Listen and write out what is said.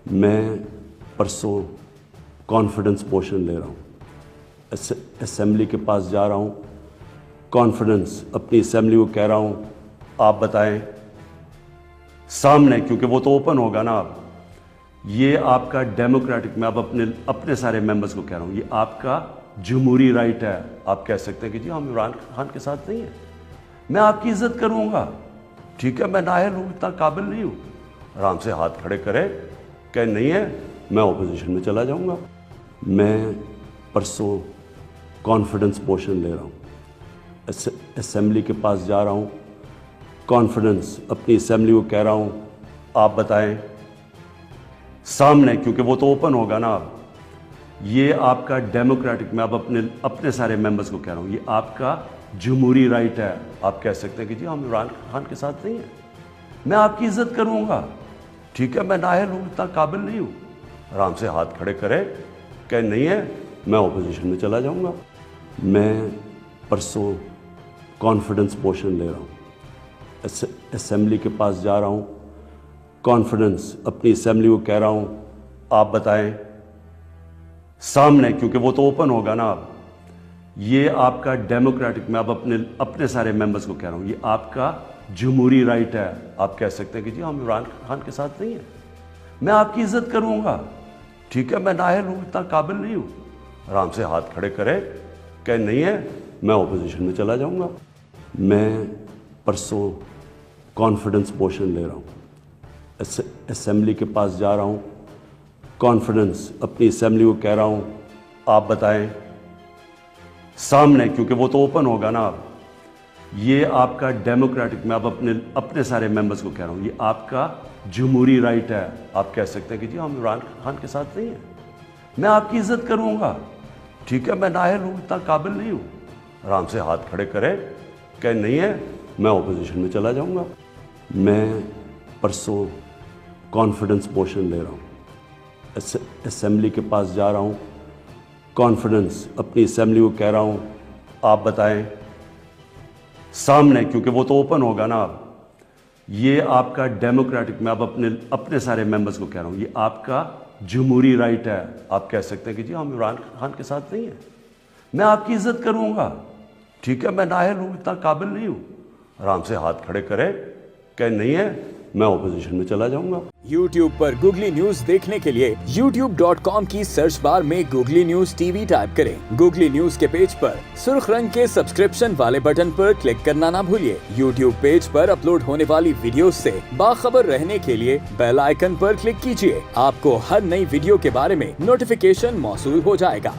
میں پرسوں کانفیڈنس پوشن لے رہا ہوں، اسمبلی کے پاس جا رہا ہوں، کانفیڈنس اپنی اسمبلی کو کہہ رہا ہوں آپ بتائیں سامنے، کیونکہ وہ تو اوپن ہوگا نا، یہ آپ کا ڈیموکریٹک، میں اب اپنے سارے ممبرز کو کہہ رہا ہوں، یہ آپ کا جمہوری رائٹ ہے. آپ کہہ سکتے ہیں کہ جی ہم عمران خان کے ساتھ نہیں ہیں، میں آپ کی عزت کروں گا، ٹھیک ہے، میں نااہل ہوں، اتنا قابل نہیں ہوں. آرام سے ہاتھ کھڑے کرے کہ نہیں ہے، میں اپوزیشن میں چلا جاؤں گا. میں پرسوں کانفیڈنس پوشن لے رہا ہوں، اسمبلی کے پاس جا رہا ہوں، کانفیڈنس اپنی اسمبلی کو کہہ رہا ہوں آپ بتائیں سامنے، کیونکہ وہ تو اوپن ہوگا نا، یہ آپ کا ڈیموکریٹک، میں اب اپنے سارے ممبرز کو کہہ رہا ہوں، یہ آپ کا جمہوری رائٹ ہے. آپ کہہ سکتے ہیں کہ جی ہم عمران خان کے ساتھ نہیں ہیں، میں آپ کی عزت کروں گا، ٹھیک ہے، میں نااہل ہوں، اتنا قابل نہیں ہوں. آرام سے ہاتھ کھڑے کرے کہ نہیں ہے، میں اپوزیشن میں چلا جاؤں گا. میں پرسوں کانفیڈنس پوشن لے رہا ہوں، اسمبلی کے پاس جا رہا ہوں، کانفیڈنس اپنی اسمبلی کو کہہ رہا ہوں آپ بتائیں سامنے، کیونکہ وہ تو اوپن ہوگا نا، یہ آپ کا ڈیموکریٹک، میں اب اپنے سارے ممبرز کو کہہ رہا ہوں، یہ آپ کا جمہوری رائٹ ہے. آپ کہہ سکتے ہیں کہ جی ہم عمران خان کے ساتھ نہیں ہیں، میں آپ کی عزت کروں گا، ٹھیک ہے، میں نااہل ہوں، اتنا قابل نہیں ہوں. آرام سے ہاتھ کھڑے کرے کہ نہیں ہے، میں اپوزیشن میں چلا جاؤں گا. میں پرسوں کانفیڈنس پوشن لے رہا ہوں، اسمبلی کے پاس جا رہا ہوں، کانفیڈنس اپنی اسمبلی کو کہہ رہا ہوں آپ بتائیں سامنے، کیونکہ وہ تو اوپن ہوگا نا، یہ آپ کا ڈیموکریٹک، میں اب اپنے سارے ممبرز کو کہہ رہا ہوں، یہ آپ کا جمہوری رائٹ ہے. آپ کہہ سکتے ہیں کہ جی ہم عمران خان کے ساتھ نہیں ہیں، میں آپ کی عزت کروں گا، ٹھیک ہے، میں نااہل ہوں، اتنا قابل نہیں ہوں. آرام سے ہاتھ کھڑے کرے کہ نہیں ہے، میں اپوزیشن میں چلا جاؤں گا. میں پرسوں کانفیڈنس پوشن لے رہا ہوں، اسمبلی کے پاس جا رہا ہوں، کانفیڈنس اپنی اسمبلی کو کہہ رہا ہوں آپ بتائیں سامنے، کیونکہ وہ تو اوپن ہوگا نا، یہ آپ کا ڈیموکریٹک، میں اب اپنے سارے ممبرز کو کہہ رہا ہوں، یہ آپ کا جمہوری رائٹ ہے. آپ کہہ سکتے ہیں کہ جی ہم عمران خان کے ساتھ نہیں ہیں، میں آپ کی عزت کروں گا، ٹھیک ہے، میں نااہل ہوں، اتنا قابل نہیں ہوں. آرام سے ہاتھ کھڑے کرے کہ نہیں ہے، میں اپوزیشن میں چلا جاؤں گا. YouTube پر گوگلی نیوز دیکھنے کے لیے youtube.com کی سرچ بار میں googly news T V type کریں. گوگلی نیوز کے پیج پر سرخ رنگ کے سبسکرپشن والے بٹن پر کلک کرنا نہ بھولیے. YouTube پیج پر اپلوڈ ہونے والی ویڈیوز سے باخبر رہنے کے لیے بیل آئیکن پر کلک کیجیے. آپ کو ہر نئی ویڈیو کے بارے میں نوٹیفیکیشن موصول ہو جائے گا.